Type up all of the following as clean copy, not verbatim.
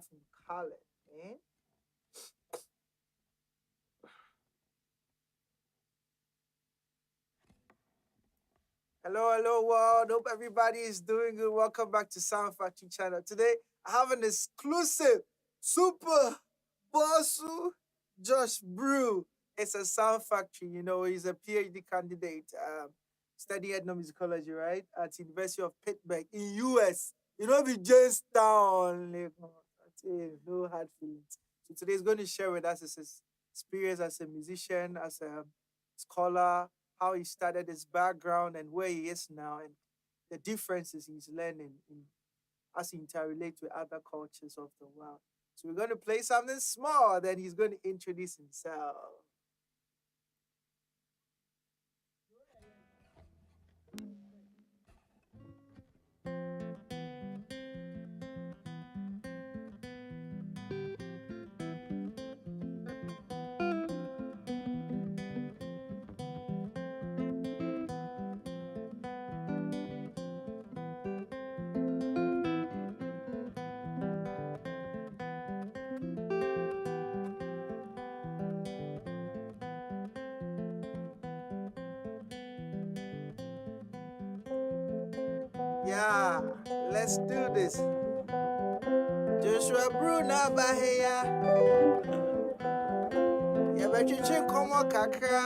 from college, man. Hello, hello, world. Hope everybody is doing good. Welcome back to Sound Factory channel. Today, I have an exclusive super bossu Josh Brew. It's a Sound Factory. He's a PhD candidate, studying ethnomusicology, right, at University of Pittsburgh in US. Be Jamestown. Like, no hard feelings. So today, he's going to share with us his experience as a musician, as a scholar, how he started, his background, and where he is now, and the differences he's learning as he interrelates with other cultures of the world. So we're going to play something small, then he's going to introduce himself. Yeah, let's do this. Joshua Bruna Bahia. Yabachichi Komo Kakra.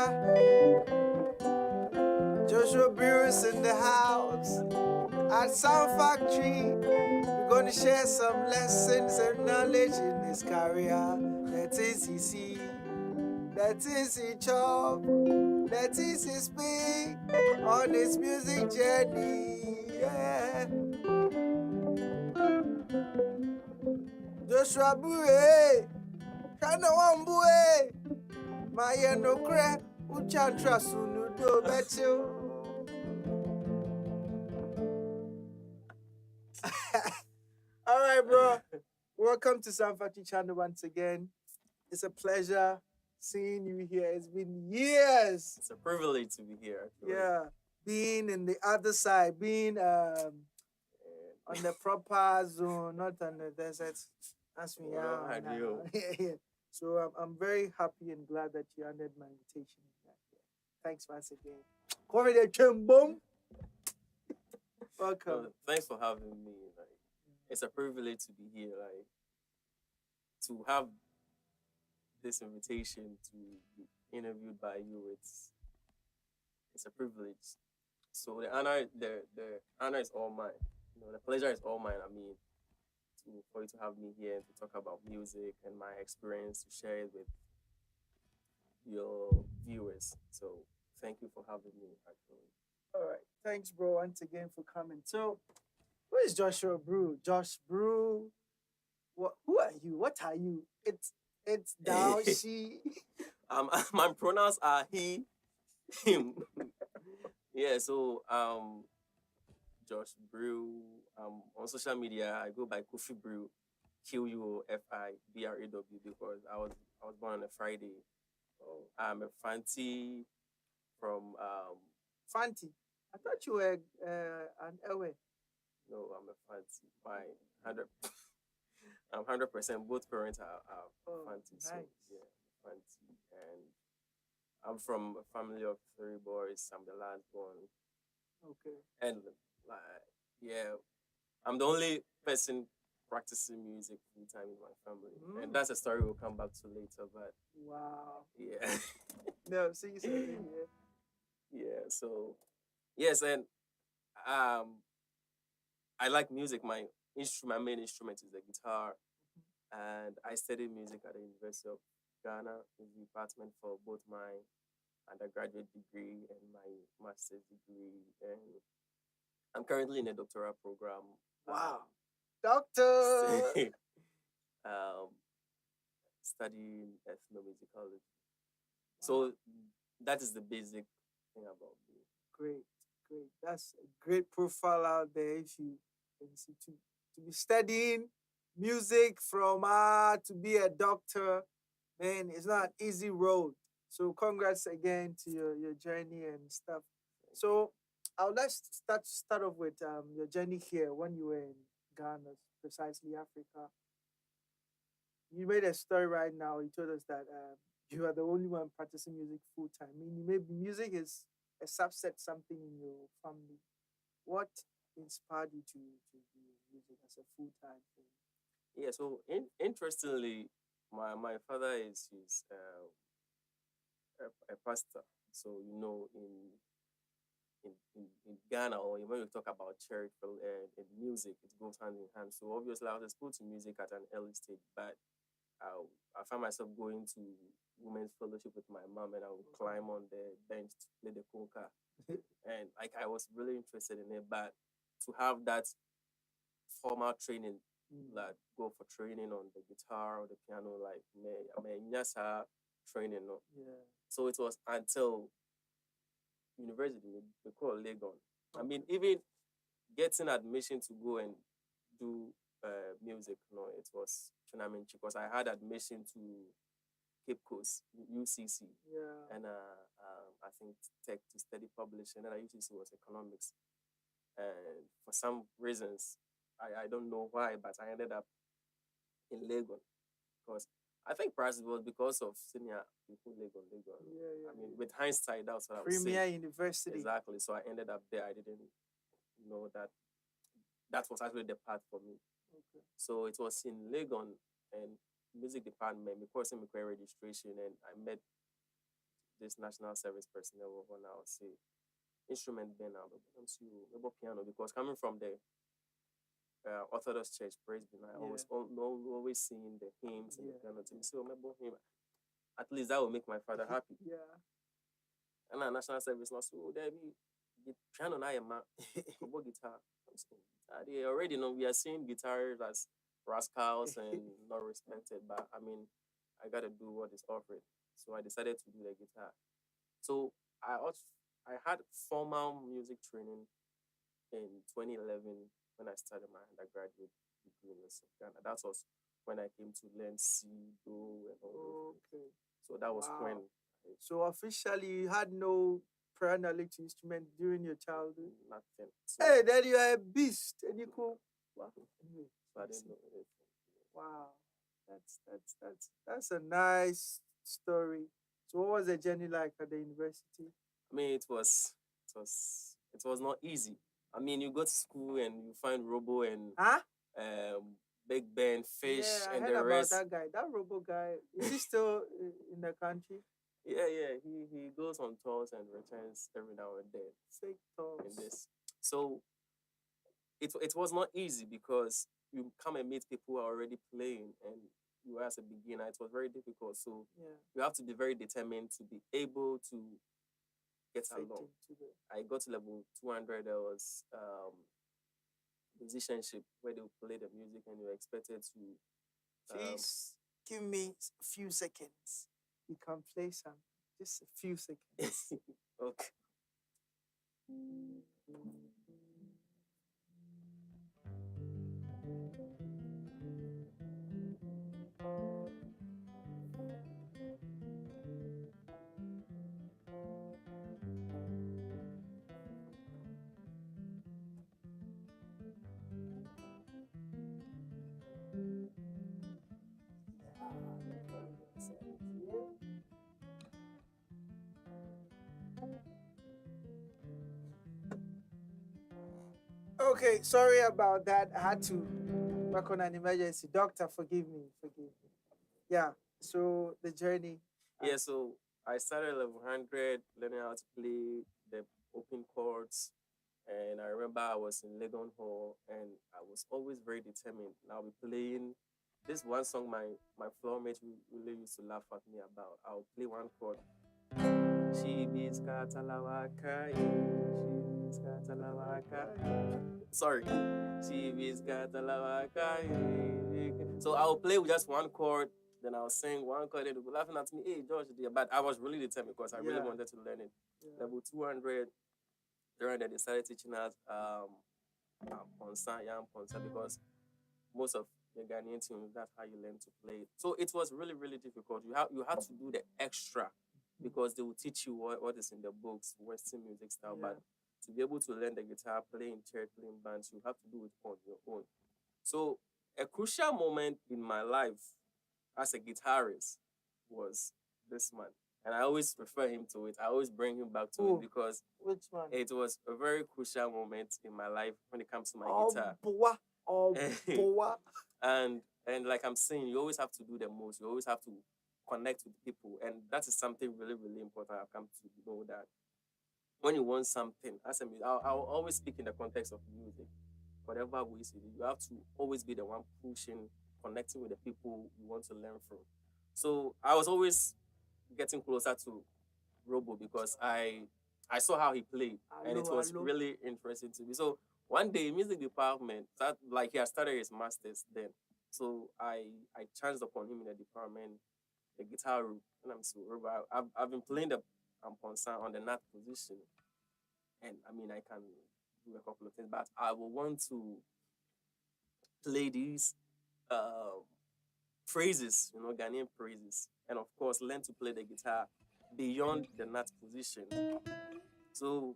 Joshua Brew's in the house. At Sound Factory, we're going to share some lessons and knowledge in his career. That is he see, that is he chop, that is he speak on his music journey. Yeah. Joshua Bue, Kana Wambue, Maya no crack, Uchantra Sunudo Betchu. All right, bro. Welcome to Sound Factory Channel once again. It's a pleasure seeing you here. It's been years. It's a privilege to be here. Actually. Yeah, being in the other side, being on the proper zone, not on the desert. That's me. Well, I do. Yeah. So I'm very happy and glad that you honored my invitation. Thanks once again. Welcome. So, thanks for having me. Like, it's a privilege to be here. Like, to have this invitation to be interviewed by you, it's a privilege. So the honor is all mine. The pleasure is all mine. I mean, for you to have me here and to talk about music and my experience to share it with your viewers. So thank you for having me. Actually. All right. Thanks, bro, once again for coming. So, who is Joshua Brew? Josh Brew. Who are you? What are you? It's thou, she. My pronouns are he, him. Yeah. So Josh Brew. On social media, I go by Kofi Brew, QUFIBRAW, because I was born on a Friday. So I'm a Fanti from Fanti. I thought you were an Ewe. No, I'm a Fanti. My 100. I'm 100%. Both parents are Fanti. Nice. So yeah, Fanti, and I'm from a family of 3 boys. I'm the last born. Okay. And yeah, I'm the only person practicing music full time in my family, and that's a story we'll come back to later. But wow, yeah, no, see you soon. Yeah. So yes, and I like music. My main instrument is the guitar, and I studied music at the University of Ghana in the department for both my undergraduate degree and my master's degree, and I'm currently in a doctoral program. Wow, doctor. Studying ethnomusicologist. Wow. So that is the basic thing about me. Great. That's a great profile out there. If you can see to be studying music from to be a doctor, man, it's not an easy road. So congrats again to your journey and stuff. So I would like to start off with your journey here when you were in Ghana, precisely Africa. you made a story right now. You told us that you are the only one practicing music full time. Meaning maybe music is a subset something in your family. What inspired you to do music as a full time thing? Yeah, so interestingly, my father is a pastor. So in Ghana, or when we talk about church and music, it goes hand in hand. So obviously, I was exposed to music at an early stage, but I, I found myself going to women's fellowship with my mom, and I would climb on the bench to play the conga, and like I was really interested in it. But to have that formal training, like go for training on the guitar or the piano, like yes, training. No. Yeah. So it was until university we call Legon. I mean, even getting admission to go and do music, no, it was tournament because I had admission to Cape Coast, UCC, Yeah. and I think Tech to study publishing, and UCC was economics. And for some reasons, I don't know why, but I ended up in Legon because I think perhaps it was because of senior people Legon. Yeah. I mean, with hindsight, that's what I was Premier saying. University. Exactly. So I ended up there. I didn't know that was actually the path for me. Okay. So it was in Legon and music department, because in my registration, and I met this national service personnel when I was say instrument band now, maybe piano, because coming from the Orthodox Church, praise be, I was always seeing the hymns and the piano to me. So maybe him, at least that will make my father happy. Yeah. And our national service now, so there be the piano now, man, guitar. They already know we are seeing guitars as rascals and not respected, but I mean, I gotta do what is offered. So I decided to do the guitar. So I had formal music training in 2011 when I started my undergraduate degree in University of Ghana. That was when I came to learn C, Do, and all those things. So that was when. So officially, you had no prior knowledge to instrument during your childhood? Nothing. So, hey, then you are a beast, and you could. Wow. So I didn't know anything. Wow, that's a nice story. So, what was the journey like at the university? I mean, it was not easy. I mean, you go to school and you find Robo and Big Ben, Fish, yeah, and I heard the about rest. that guy. That Robo guy, is he still in the country? Yeah. He goes on tours and returns every now and then. Fake tours. In this. So it was not easy because you come and meet people who are already playing and you as a beginner, it was very difficult. So you have to be very determined to be able to get along. I got to level 200. There was musicianship where they would play the music and you're expected to. Please give me a few seconds. You can play some. Just a few seconds. Okay. Okay, sorry about that. I had to work on an emergency. Doctor, forgive me. Yeah, so the journey. Yeah, so I started level 100, learning how to play the open chords. And I remember I was in Legon Hall and I was always very determined. And I'll be playing this one song my floor mates really used to laugh at me about. I'll play one chord. Sorry. So I'll play with just one chord, then I'll sing one chord, and they'll be laughing at me, hey, Josh, but I was really determined because I really wanted to learn it. Level 200, they decided teaching us Ponsa, because most of the Ghanaian tunes, that's how you learn to play it. So it was really, really difficult. You had to do the extra because they will teach you what is in the books, Western music style. But to be able to learn the guitar, play in church, play in bands, you have to do it on your own. So a crucial moment in my life as a guitarist was this man. And I always refer him to it. I always bring him back to it because which one? it was a very crucial moment in my life when it comes to my guitar. Boa. And like I'm saying, you always have to do the most. You always have to connect with people, and that is something really, really important. I've come to know that when you want something, as a musician, I'll always speak in the context of music. Whatever ways it is, you have to always be the one pushing, connecting with the people you want to learn from. So I was always getting closer to Robo because I saw how he played, and it was really interesting to me. So one day, music department, that like he had started his masters then. So I chanced upon him in the department, the guitar room, and I'm so Robo. I've been playing the concern on the nut position, and I mean I can do a couple of things, but I will want to play these phrases, Ghanaian phrases, and of course learn to play the guitar beyond the nut position. So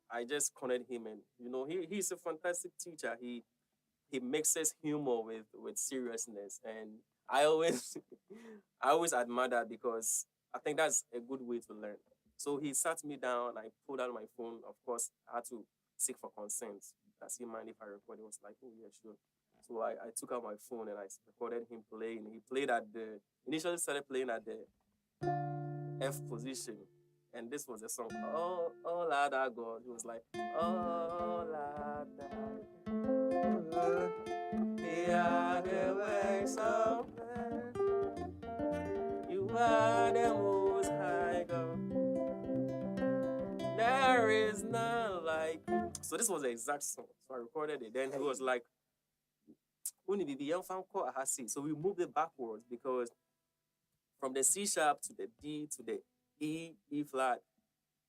I just cornered him, and he's a fantastic teacher. He mixes humor with seriousness, and I always I always admire that because I think that's a good way to learn. So he sat me down. I pulled out my phone. Of course, I had to seek for consent. Does he mind if I record? He was like, "Oh yeah, sure." So I took out my phone and I recorded him playing. He played initially started playing at the F position. And this was a song, Oh Lord our God. He was like, Oh Lord our God, they are the works of man. You are the most high God. There is none like you. So this was the exact song. So I recorded it. Then he was like, so we moved it backwards because from the C sharp to the D to the E flat,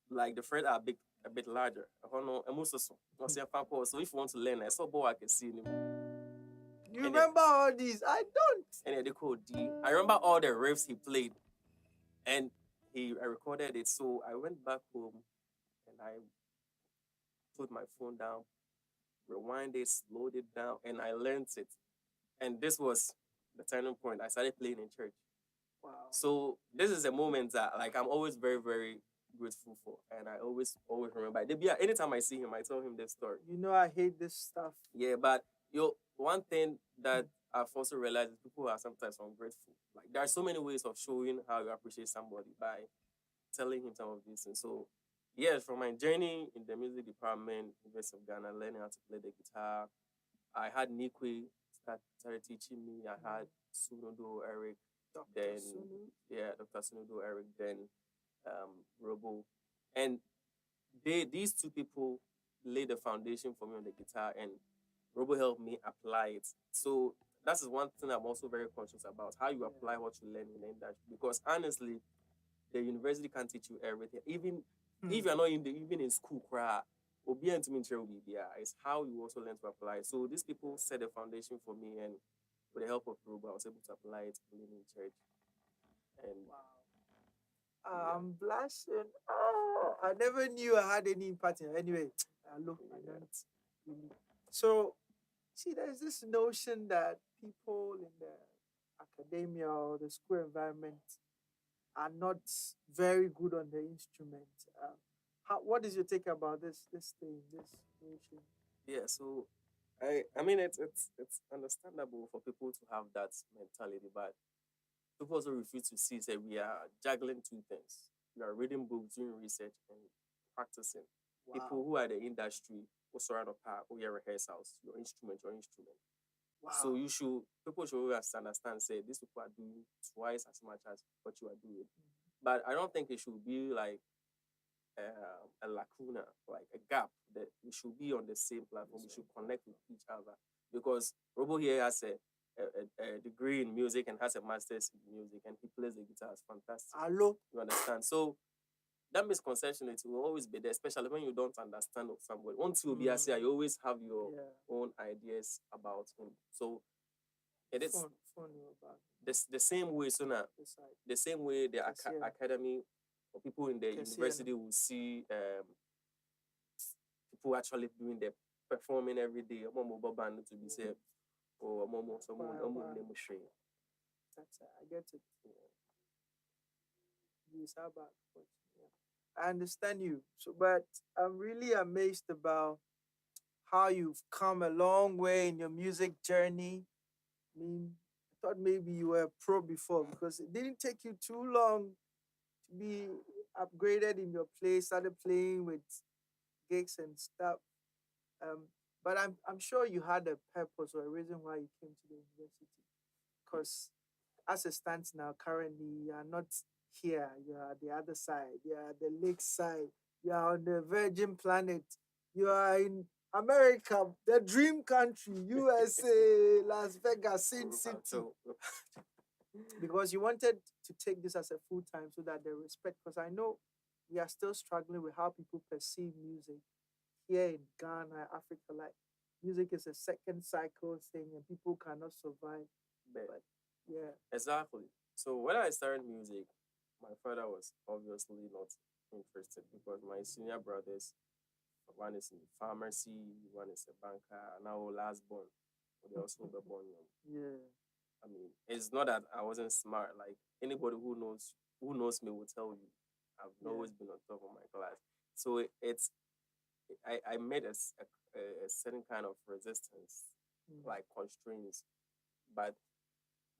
like the frets are a bit larger. So if you want to learn, I saw I can see him. You remember all these? I don't. And they called D. I remember all the riffs he played, and I recorded it. So I went back home and I put my phone down, rewind it, slowed it down, and I learned it. And this was the turning point. I started playing in church. Wow. So this is a moment that like I'm always very, very grateful for, and I always remember. Anytime I see him, I tell him this story. I hate this stuff. Yeah, but one thing that I've also realized is people are sometimes ungrateful. Like there are so many ways of showing how you appreciate somebody by telling him some of these things. So yes, from my journey in the music department, University of Ghana, learning how to play the guitar, I had Nikwe started teaching me. I had Sunodo Eric, Dr. Sunodo Eric, then Robo, and these two people laid the foundation for me on the guitar, and Robo helped me apply it. So that's one thing I'm also very conscious about, how you apply what you learn in the industry. Because honestly, the university can't teach you everything. Even if you're not even in school, it's how you also learn to apply it. So these people set the foundation for me, and with the help of Robo, I was able to apply it in church. And I'm blushing. Oh, I never knew I had any impact. Anyway, I don't. So, see, there's this notion that people in the academia or the school environment are not very good on the instrument. What is your take about this thing, this notion? Yeah, so I mean it's understandable for people to have that mentality, but people also refuse to see that we are juggling two things. We are reading books, doing research, and practicing. Wow. People who are in the industry who surround a park, who your rehearsals, your instrument. Wow. So people should always understand, say, these people are doing twice as much as what you are doing. Mm-hmm. But I don't think it should be like a lacuna, like a gap, that we should be on the same platform. We should connect with each other. Because Robo here has a degree in music and has a master's in music, and he plays the guitar. It's fantastic. Hello? You understand? So that misconception, it will always be there, especially when you don't understand of somebody. Once you be a you always have your own ideas about him. So it is the same way. So now, the same way the academy or people in the university will see people actually doing the performing every day. To be said, or I get it. Yes, how about I understand you. So, but I'm really amazed about how you've come a long way in your music journey. I mean, I thought maybe you were a pro before because it didn't take you too long to be upgraded in your play, started playing with gigs and stuff. Um, but I'm sure you had a purpose or a reason why you came to the university. Because as it stands now, currently you are not here. You are the other side. You are the lake side. You are on the Virgin Planet. You are in America, the dream country, USA, Las Vegas, Sin City. Because you wanted to take this as a full time so that the respect. Because I know we are still struggling with how people perceive music here in Ghana, Africa. Like music is a second cycle thing, and people cannot survive. But yeah, exactly. So when I started music, my father was obviously not interested because my senior brothers, one is in pharmacy, one is a banker, and now last born, they also were born young. yeah, I mean, it's not that I wasn't smart. Like anybody who knows me will tell you, I've Yeah. always been on top of my class. So it's I made a certain kind of resistance, like constraints. But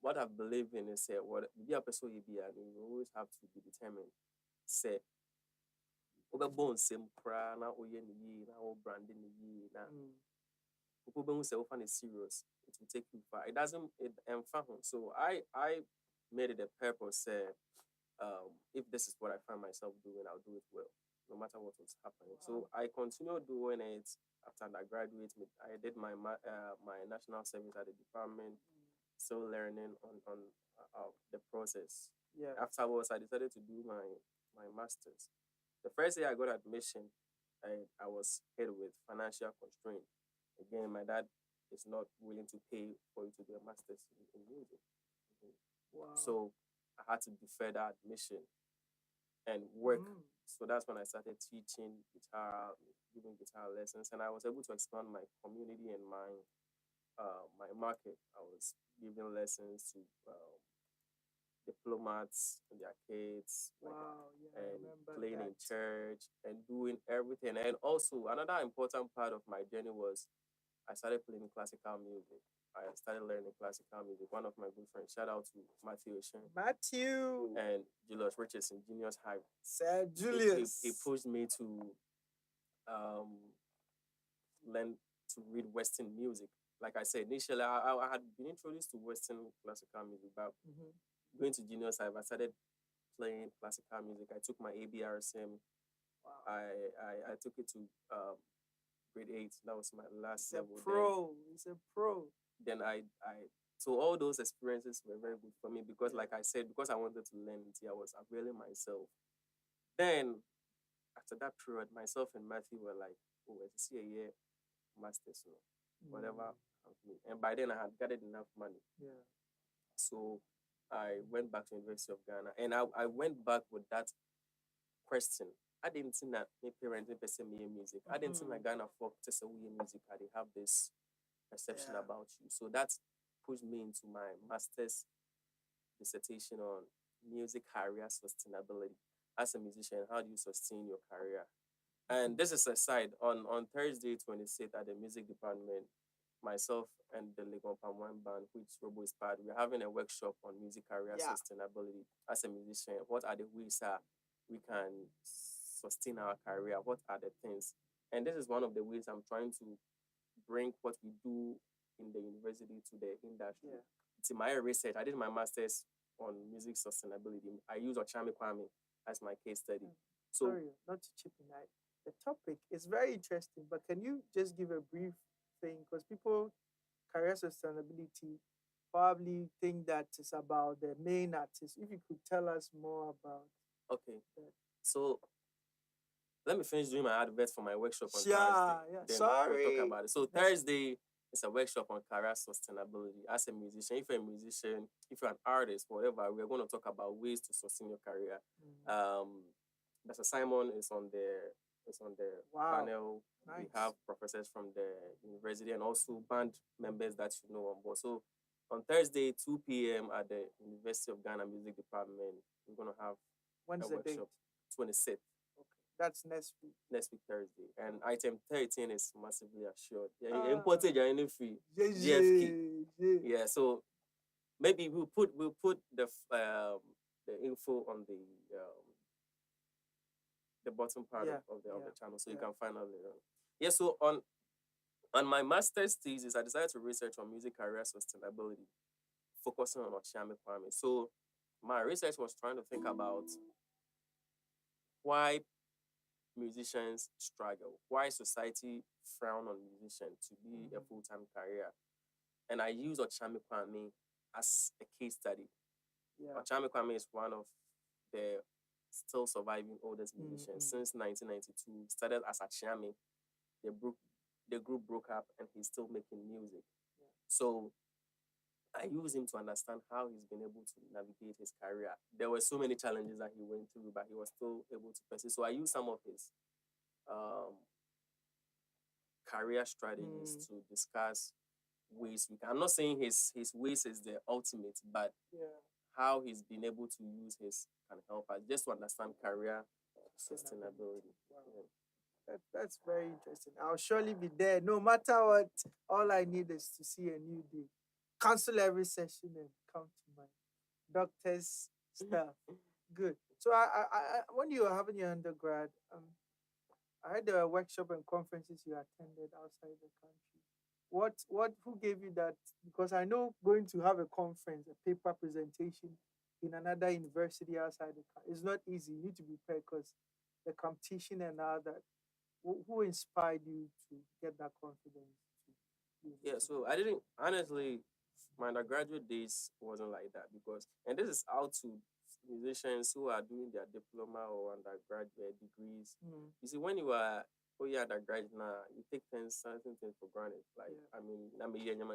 what I believe in is what be a person you be, and you always have to be determined. Say, overbone same cry na oye ni ye na o branding ni ye na people when say often is serious, it will take you far. It doesn't it so I made it a purpose if this is what I find myself doing, I'll do it well, no matter what was happening. Wow. So I continued doing it after I graduated. I did my national service at the department, still learning on the process. yeah. Afterwards, I decided to do my master's. The first year I got admission, I was hit with financial constraint. Again, my dad is not willing to pay for you to do a master's in music. Wow. So I had to defer that admission and work. So that's when I started teaching guitar, giving guitar lessons, and I was able to expand my community and my market. I was giving lessons to diplomats in their kids, Wow, yeah, and I playing remember in church and doing everything. And also another important part of my journey was I started playing classical music. I started learning classical music. One of my good friends, shout out to Matthew Ocean Matthew and Julius Richardson, Junior's High. Sir Julius. He pushed me to learn to read Western music. Like I said, initially I had been introduced to Western classical music, but going to Junior's High, I started playing classical music. I took my ABRSM. Wow. I took it to grade 8. That was my last level. It's a pro. Then so all those experiences were very good for me because, like I said, because I wanted to learn it, I was availing myself. Then after that period, myself and Matthew were like, oh, let's see a year masters, whatever. And by then I had gathered enough money. Yeah. So I went back to University of Ghana, and I went back with that question. I didn't think that my parents didn't say me music. I didn't think that Ghana folk to say we music. They have this perception about you. So that pushed me into my master's dissertation on music career sustainability. As a musician, how do you sustain your career? And this is a side on Thursday 26th at the music department. Myself and the Legon Palm band, which Robo is part, we're having a workshop on music career sustainability. As a musician, what are the ways that we can sustain our career? What are the things? And this is one of the ways I'm trying to bring what we do in the university to the industry. To my research, I did my master's on music sustainability. I use Ochami Kwame as my case study. So, sorry, not to chip in. The topic is very interesting, but can you just give a brief thing? Because people, career sustainability, probably think that it's about the main artist. If you could tell us more about. Okay. That. So let me finish doing my advert for my workshop on Thursday. Yeah. Then we'll talk about it. So Thursday is a workshop on career sustainability. As a musician, if you're a musician, if you're an artist, whatever, we're going to talk about ways to sustain your career. Mr. Simon is on the panel. Nice. We have professors from the university and also band members that you know on board. So on Thursday, 2 p.m. at the University of Ghana Music Department, we're going to have When's a the date? workshop, 26th, Okay. That's next week. next week Thursday. And item 13 is massively assured. Yeah, Ah. imported your any free Yeah, GFK. yeah. Yeah, so maybe we'll put the info on the bottom part Yeah, of the channel, so you yeah. can find out later. Yeah, so on my master's thesis, I decided to research on music career sustainability, focusing on Ochiame Kwame. So my research was trying to think about why musicians struggle, why society frown on musicians to be a full-time career. And I use Ochiame Kwame as a case study. Yeah. Ochiame Kwame is one of the still surviving oldest musicians since 1992. Started as Achiame. The group broke up and he's still making music. Yeah. So I use him to understand how he's been able to navigate his career. There were so many challenges that he went through, but he was still able to persist. So I use some of his career strategies to discuss ways we can. I'm not saying his ways is the ultimate, but how he's been able to use his can help us just to understand career sustainability. Wow. Yeah. That's very interesting. I'll surely be there. No matter what, all I need is to see a new day. Cancel every session and come to my doctor's stuff. Good. So I when you were having your undergrad, I heard there were workshop and conferences you attended outside the country. Who gave you that? Because I know going to have a conference, a paper presentation in another university outside the country is not easy. You need to be prepared because the competition and all that. Who inspired you to get that confidence? Yeah, so I didn't honestly. My undergraduate days wasn't like that because, and this is out to musicians who are doing their diploma or undergraduate degrees. You see, when you are undergraduate now, you take certain things for granted. Like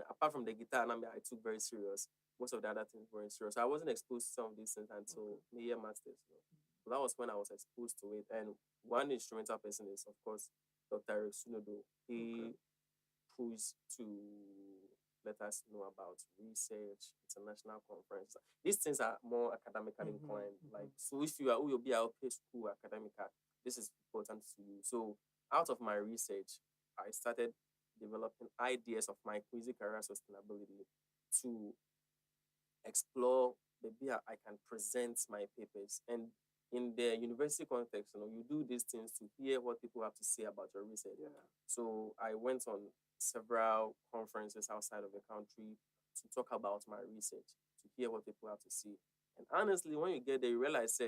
apart from the guitar, I took very serious. Most of the other things weren't serious. So I wasn't exposed to some of these things until my year masters. So that was when I was exposed to it. And one instrumental person is, of course, Dr. Sunodo. He pushed to let us know about research, international conference. These things are more academically inclined. Like, so if you will be out of school academica, this is important to you. So out of my research, I started developing ideas of my music career sustainability to explore the way I can present my papers. And in the university context, you do these things to hear what people have to say about your research. Yeah. So I went on several conferences outside of the country to talk about my research, to hear what people have to say. And honestly, when you get there, you realize,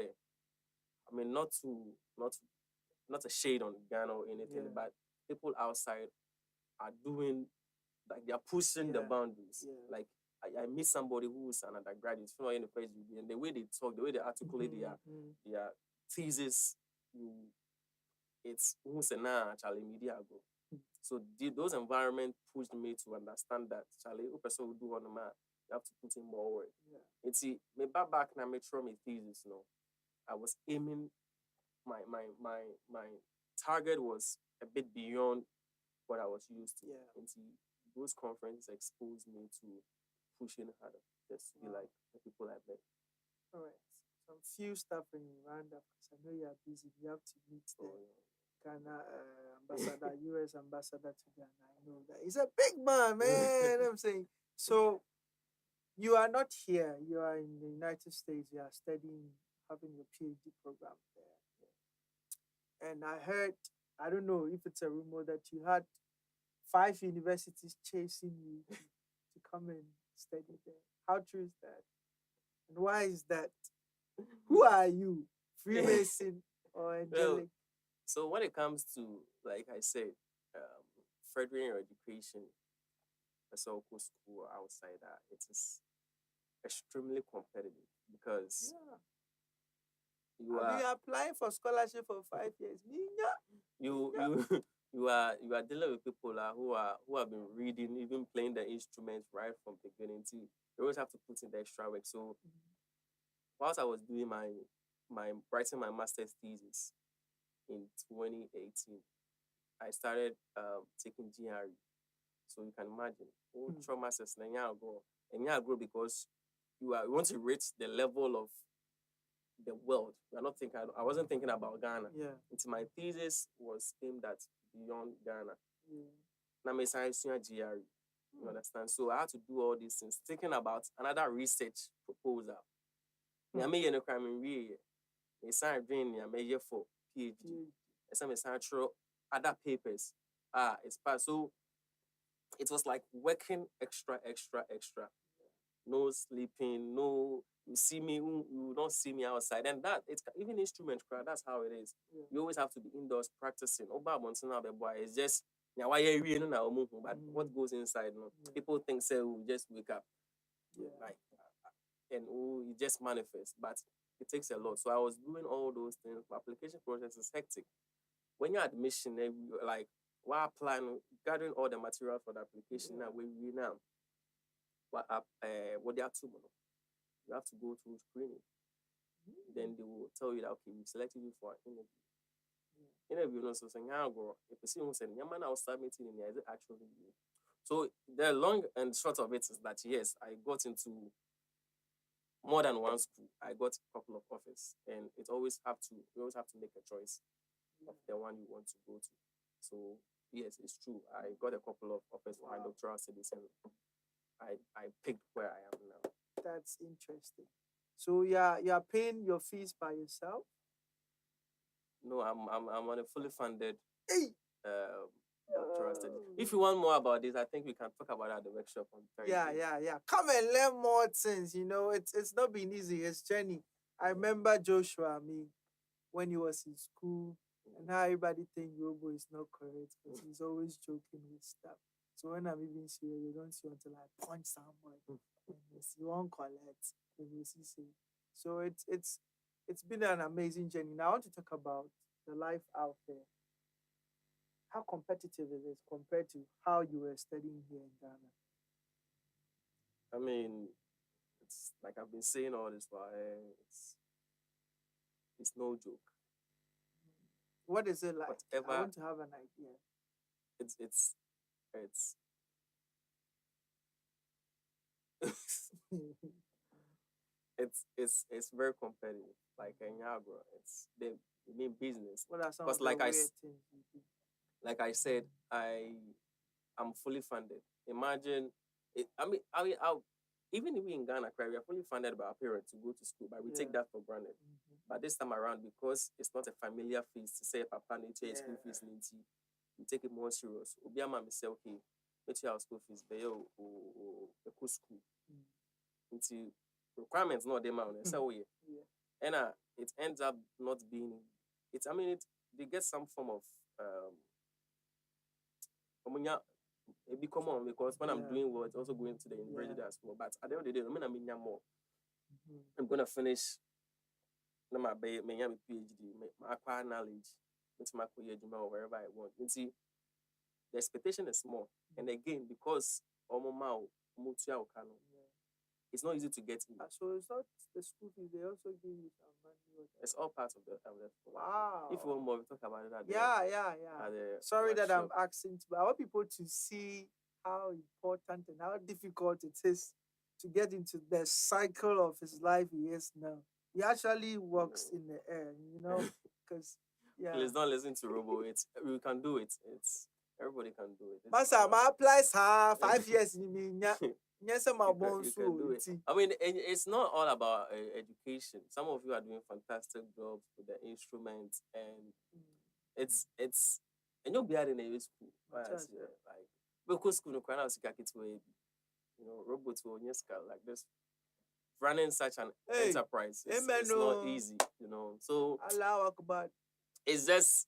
not a shade on Ghana or anything, but people outside are doing, like, they are pushing the boundaries. Yeah. Like, I meet somebody who's an undergraduate, not in the first degree, and the way they talk, the way they articulate their thesis, it's who's a Charlie Media go. So those environments pushed me to understand that Charlie, a person will do on the man, you have to put in more work. Yeah. And see, me back now, me throw my thesis. I was aiming. My target was a bit beyond what I was used to. Yeah. And see, those conferences exposed me to pushing harder, just to be like the people I met. All right. Some few stuff in Rwanda, because I know you are busy. You have to meet the Ghana ambassador, US ambassador to Ghana. I know that he's a big man, man. I'm saying. So you are not here. You are in the United States. You are studying, having your PhD program there. Yeah. And I heard, I don't know if it's a rumor, that you had 5 universities chasing you to come and study there. How true is that? And why is that? Who are you? Freemason or angelic? Well, so when it comes to, like I said, furthering your education, as a local school or outsider, it is extremely competitive because you are applying for scholarship for 5 years. You are dealing with people who have been reading, even playing the instruments right from beginning to. You always have to put in the extra work. So whilst I was doing my writing my master's thesis in 2018, I started taking GRE. So you can imagine, trauma says ago. and you grow because you want to reach the level of the world. You're not thinking. I wasn't thinking about Ghana. Yeah. My thesis was aimed at beyond Ghana. Yeah. Now, my science GRE. You understand? So I had to do all these things, thinking about another research proposal. I made a crime in real. I signed doing a major for PhD. I signed through other papers. It's part. So it was like working extra. No sleeping, no. You see me, you don't see me outside, and that it's even instrument crowd. That's how it is. Yeah. You always have to be indoors practicing. It's just now why you know but what goes inside? No, people think say we just wake up, like, and you just manifest, but it takes a lot. So I was doing all those things. My application process is hectic. When you're admission, like while plan gathering all the material for the application, now we now. What they are to you have to go through screening. Then they will tell you that okay, we selected you for an interview. Interview no so saying if you see who said Yaman I was submitting in there, is it actually you? So the long and short of it is that yes, I got into more than one school. I got a couple of offers, and you always have to make a choice of the one you want to go to. So yes, it's true. I got a couple of offers for my doctoral studies, and I picked where I am now. That's interesting. So you're paying your fees by yourself? No, I'm on a fully funded Hey. doctoral study. If you want more about this, I think we can talk about it at the workshop on Thursday. Yeah. Come and learn more things. It's not been easy. It's journey. I remember Joshua, when he was in school, and how everybody think Robo is not correct because he's always joking with stuff. So when I'm even serious, you don't see until I punch someone and you won't collect. And you see. So it's been an amazing journey. Now I want to talk about the life out there. How competitive it is compared to how you were studying here in Ghana. I mean, it's like I've been saying all this while. It's no joke. What is it like? Whatever, I want to have an idea. It's it's very competitive. Like in Yagro, it's they mean business. What are some Because of the weird things you do? Like I said, I'm fully funded. Imagine it. Even if we in Ghana, we are fully funded by our parents to go to school, but we take that for granted. But this time around, because it's not a familiar fees to say Papa nature school fees, we take it more serious. Obiama me say okay, make your school fees, but you school. Into requirements not them out. So and it ends up not being. They get some form of it be common because when I'm doing well, it's also going to the university as well. But at the end of the day, more. I'm gonna finish. My PhD, my acquire knowledge, into my career, or wherever I want. You see, the expectation is small, and again, because it's not easy to get in. So it's not the school fees; they also give you some money. It's all part of the Wow. If you want more, we talk about it at the Sorry that I'm workshop. asking, but I want people to see how important and how difficult it is to get into the cycle of his life he is now. He actually works in the air, because Please don't listen to Robo. We can do it. Everybody can do it. Master, my applies 5 years in me. Yes, I'm a bon you can do it. I mean, it's not all about education. Some of you are doing fantastic jobs with the instruments, and it's and you'll be at in a school. Like because school no crowd robots will like this. Running such an enterprise it's not easy, So Allah Akbar. It's just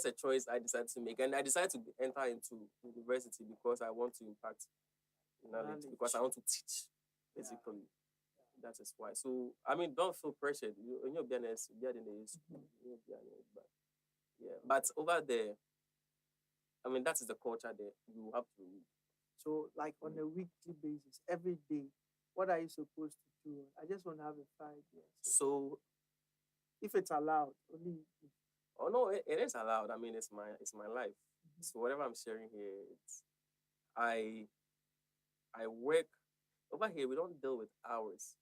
a choice I decided to make, and I decided to enter into university because I want to impact knowledge, because I want to teach, basically. That is why. So don't feel pressured. You'll be honest, you'll be in the school, but over there, that is the culture there. You have to read. So, like on a weekly basis, every day, what are you supposed to do? I just want to have a 5 years. So, if it's allowed, only. Oh no, it is allowed. It's my life. So whatever I'm sharing here, I work. Over here, we don't deal with hours,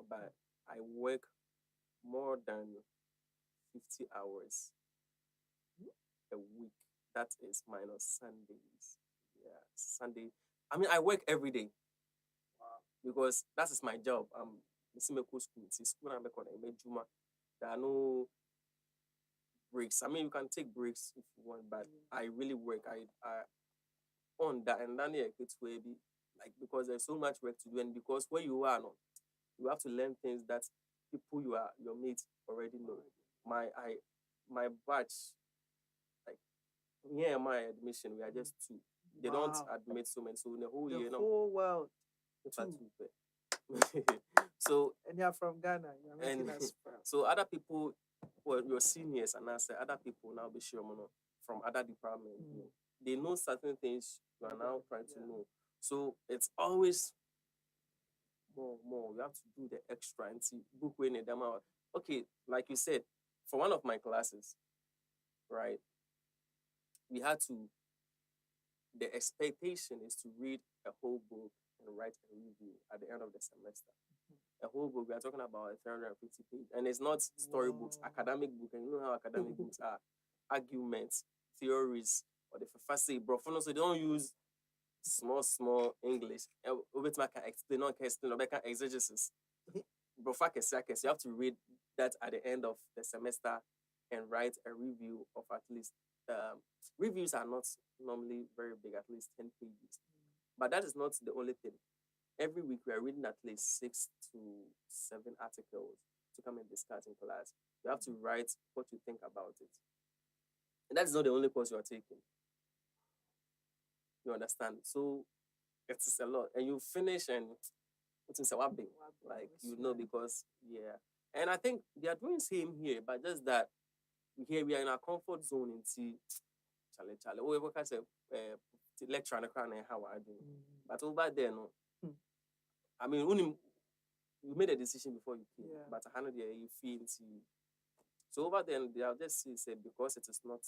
but I work more than 50 hours a week. That is minus Sundays. Yeah, Sunday. I mean, I work every day. Wow. Because that is my job. This is my school. It's school I'm in Juma. There are no breaks. I mean, you can take breaks if you want, but I really work. I on that, and then it's way be like, because there's so much work to do, and because where you are now, you have to learn things that people your mates already know. My batch, like here my admission, we are just two. They don't admit so many. So in the whole year, whole world. So and you're from Ghana. You're making us proud. So other people, well, your seniors, and I say other people now be sure from other departments. They know certain things you are now trying to know. So it's always more. You have to do the extra and see book when them out. Okay, like you said, for one of my classes, right? We had to. The expectation is to read a whole book and write a review at the end of the semester. A whole book, we are talking about 350 pages, and it's not storybooks, academic book, and you know how academic books are, arguments, theories, or the first say, bro, so they don't use small English. Over time, I can explain, or can exegesis. Bro, you have to read that at the end of the semester and write a review of at least. Reviews are not normally very big, at least 10 pages. But that is not the only thing. Every week we are reading at least 6 to 7 articles to come and discuss in class. You have to write what you think about it. And that is not the only course you are taking. You understand? So it's a lot. And you finish and it's a wabbing. Like, because, And I think they are doing same here, but just that here we are in our comfort zone and see Charlie. We can say lecture and how I do. But over there, no. I mean, you made a decision before you came, but I know you feel so over there they are just say because it is not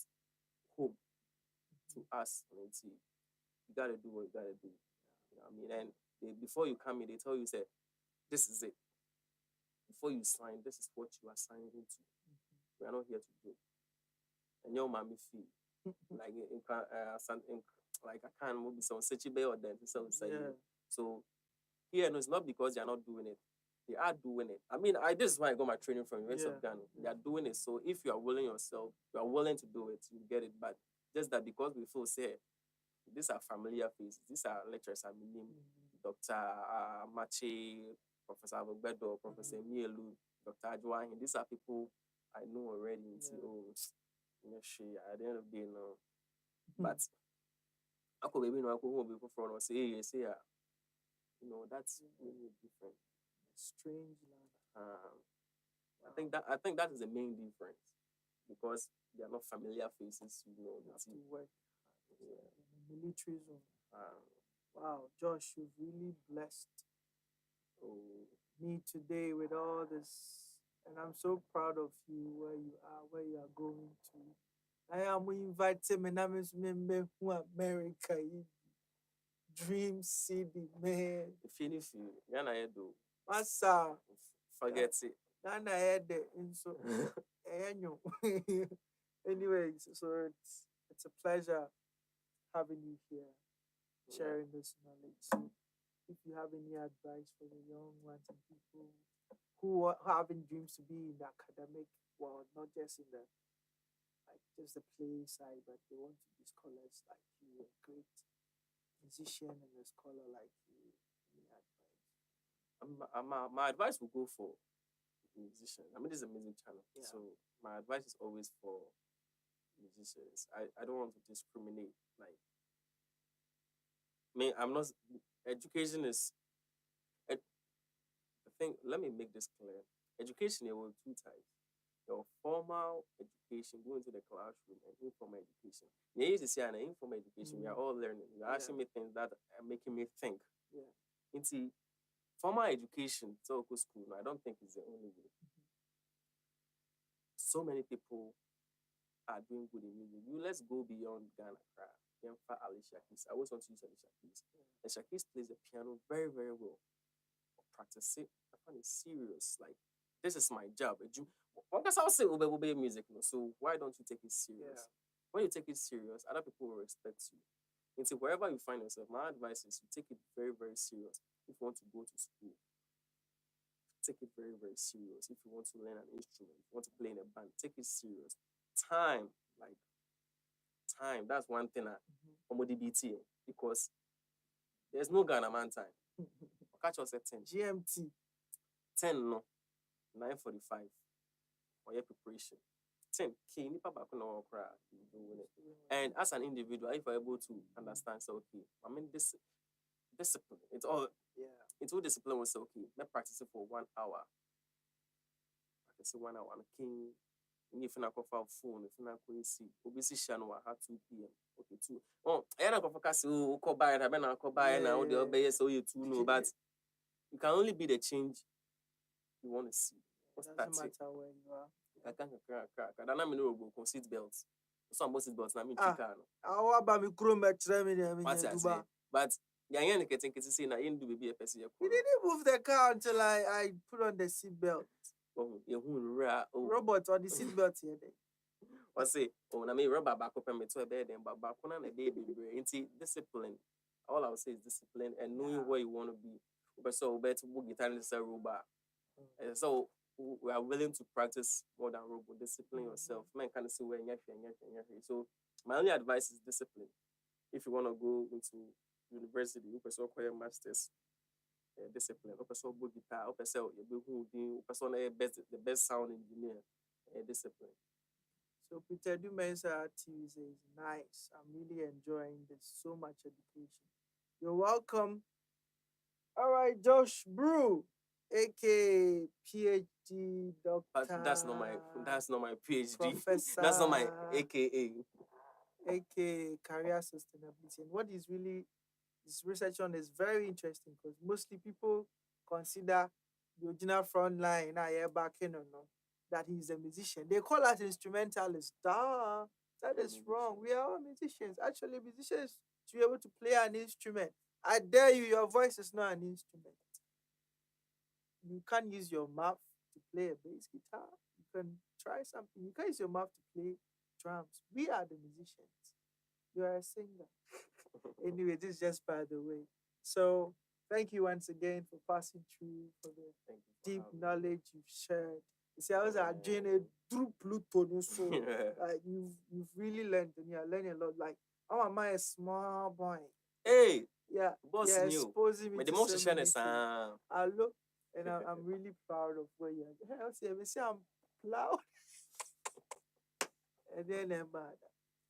home to us, you gotta do what you gotta do. You know what I mean? And before you come in, they tell you, say, this is it. Before you sign, this is what you are signing into. We are not here to do. And your mommy feel like like I can't move some such a or then so here, no, it's not because they are not doing it. They are doing it. I mean, this is why I got my training from University of Ghana. They are doing it. So if you are willing yourself, you are willing to do it, you get it. But just that because we feel, say, these are familiar faces. These are lecturers. I mean, Dr. Mache, Professor Avogbedo, Professor Mielu, Dr. Ajwahin. These are people I know already. At the end of the day, no. But I could maybe know I could be for say, that's really different. Strange land. I think that is the main difference, because they are not familiar faces. You have to work in the military zone. Wow, Josh, you've really blessed me today with all this, and I'm so proud of you, where you are going to. I am inviting me now, who America, Dream City, man. If you Ghana do. Massa. Forget it. Ghana had the so anyways, so it's a pleasure having you here, sharing this knowledge. So if you have any advice for the young ones and people who are having dreams to be in the academic world, not just in the just the play side, but they want to be scholars like you, a great musician and a scholar like you, any advice? My advice will go for musicians. I mean, this is a music channel, so my advice is always for musicians. I don't want to discriminate. Like, I'm not. Education is. I think. Let me make this clear. Education, there were two types. Your formal education, going to the classroom, and informal education. You used to say an informal education, we are all learning. You're asking me things that are making me think. Into formal education, so school, I don't think it's the only way. So many people are doing good in music. Let's go beyond Ghana. Alicia Keys. I always want to use Alicia Keys. Alicia Keys plays the piano very, very well. Practice it. I find it serious. Like, this is my job. One guess I'll say obey music, so why don't you take it serious? Yeah. When you take it serious, other people will respect you. And so wherever you find yourself, my advice is you take it very, very serious. If you want to go to school, take it very, very serious. If you want to learn an instrument, if you want to play in a band, take it serious. Time, that's one thing I'm DBT because there's no Ghana man time. Catch us at 10. GMT. 10 no. 9:45. For your preparation. 10 K nipa back no cry. And as an individual, if you're able to understand, so okay, I mean this discipline. It's all discipline was okay. Let's practice it for 1 hour. Practice it 1 hour. I'm king. If you not call phone, if you not call see, obviously Shano at 2 p.m. Okay, 2. Oh, I don't focus. Call by it. I mean, call by it now. The obey so you 2 no, but you can only be the change you want to see. Doesn't matter where you are. I can't crack. I don't know Robo seat belts. Some seat belts. I mean, chicken. How about me crew match? But yeah, you can't say na you do baby a person. You didn't move the car until I put on the seat belt. Oh, you Robot on the seat belt here. I say, na me rubber back up and me to a bed and back on a day baby. Discipline. All I would say is discipline and knowing where you want to be. But so better book guitar and Robo. So we are willing to practice more than Robo. Discipline yourself. Man can see where you're. So my only advice is discipline. If you want to go into university, you can acquire masters. Discipline. You can book guitar. You can the best sound engineer. Discipline. So Peter, do mention Tuesday is nice. I'm really enjoying this. So much education. You're welcome. All right, Josh Brew, aka PhD doctor. But that's not my PhD. Professor. That's not my AKA. AKA career sustainability. And what is really this research on is very interesting because mostly people consider the original front line that he's a musician. They call us instrumentalists. Duh. That is wrong. We are all musicians. Actually, musicians should be able to play an instrument. I dare you, your voice is not an instrument. You can't use your mouth to play a bass guitar. You can try something. You can't use your mouth to play drums. We are the musicians. You are a singer. Anyway, this is just by the way. So thank you once again for passing through, for the deep knowledge you've shared. You see, I was doing it through Pluto, so like you've really learned and you're learning a lot. Like, oh, am I a small boy? Hey, yeah, boss yeah, new. exposing me But the to most so many shine hello, and I'm really proud of where you are. I see, I'm proud. And then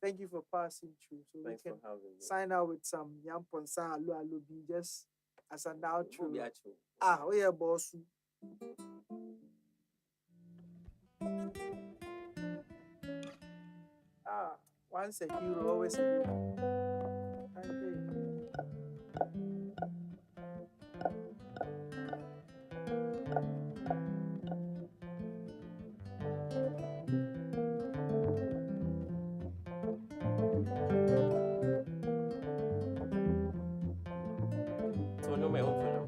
thank you for passing through. So Thanks we can for having me. sign out with some Yamponsa Hello be just as an outro. Ah, oh yeah, boss. Once a hero, always a hero. Thank you. So no my home for now.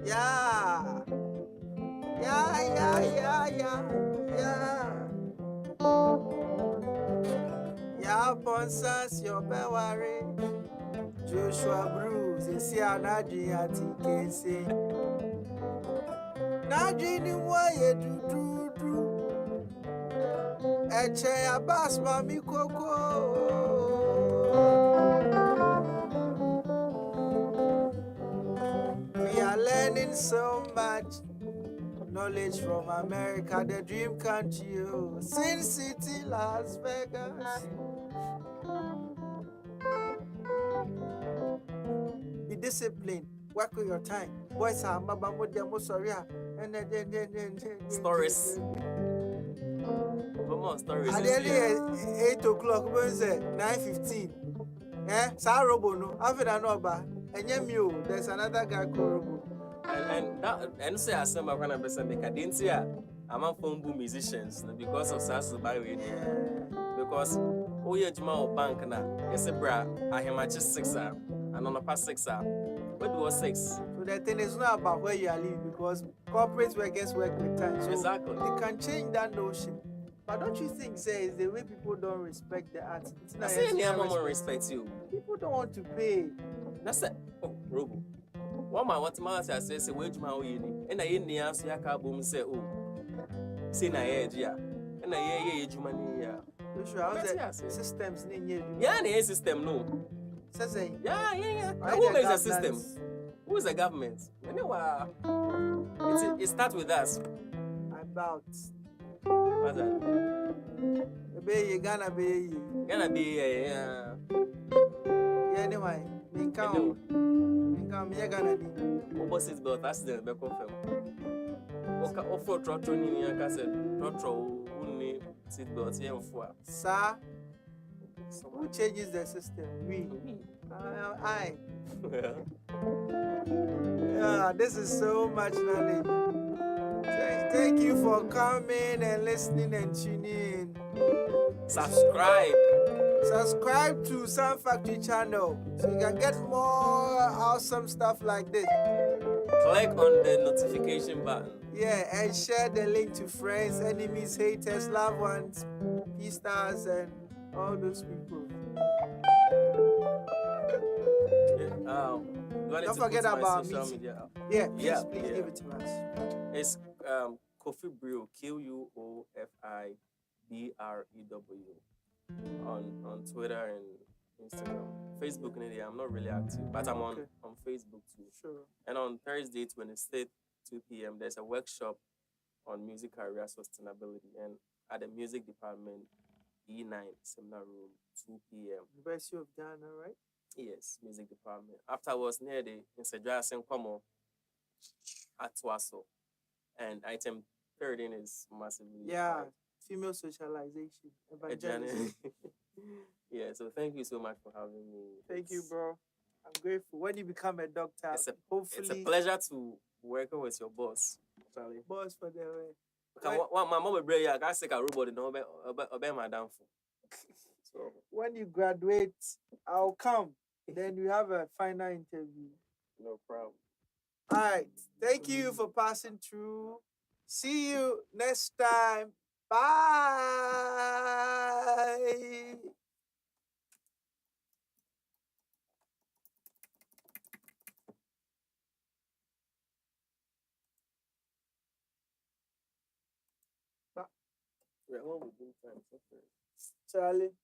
Yeah. Yeah, Ponsas, your Bewari, Joshua Brew, they see an Adrian TKC. Nadine, why you do? Eche Abbas, Mami Coco. We are learning so much. Knowledge from America, the dream country, Sin City, Las Vegas. Be disciplined. Work with your time. Boys are sorry. Stories. More stories. At the end, 8 o'clock, 9:15. Robo no. After that, no, and there's another guy called Robo. And say I said my friend person make I didn't see I'm a phone boom musicians because of Sasu by radio. Because oh yeah, Juma bank na. Yes, bra. I am at just 6 and on the past 6 What do 6? So the thing is not about where you are living because corporate workers work with time. So Exactly. they can change that notion. But don't you think, say, it's the way people don't respect the arts? I say any more respect you. People don't want to pay. That's it. Oh, Robo. One man what man say where Juma o yini. And I in the answer ya ka boom say oh. Say na ye dia. And I ye Juma ni ya. Systems yeah, the system no. Yeah. Who makes a system? Who is the government? Anyway, it starts with us. About. What's that? Gonna be. Yeah. Anyway, me come me gonna be. Opposite belt accident be confirm. Offer trotro ni yanka said trotro unni seat belt here for. Sir, who changes the system? We. I. Yeah, this is so much knowledge. Thank you for coming and listening and tuning in. Subscribe to Sound Factory channel so you can get more awesome stuff like this. Click on the notification button. Yeah, and share the link to friends, enemies, haters, loved ones, P-stars, and all those people. Don't forget about social media. Yeah, please give it to us. It's Coffee Brew, QUOFIBREW on Twitter and Instagram. Facebook, I'm not really active, but I'm on Facebook too. Sure. And on Thursday, 26th, 2 p.m., there's a workshop on music career sustainability and at the music department, E9 seminar room, 2 p.m. University of Ghana, right? Yes, music department. Afterwards, near the Instagram Komo at Waso. And item 13 is massively female socialization, evangelism. Yeah, so thank you so much for having me. Thank you, bro. I'm grateful. When you become a doctor, it's a pleasure to work with your boss. Charlie. Boss for the way. My mom will bring I got sick a robot and obey my downfall. So when you graduate, I'll come. Then we have a final interview. No problem. All right. Thank you for passing through. See you next time. Bye. What we do time? Charlie.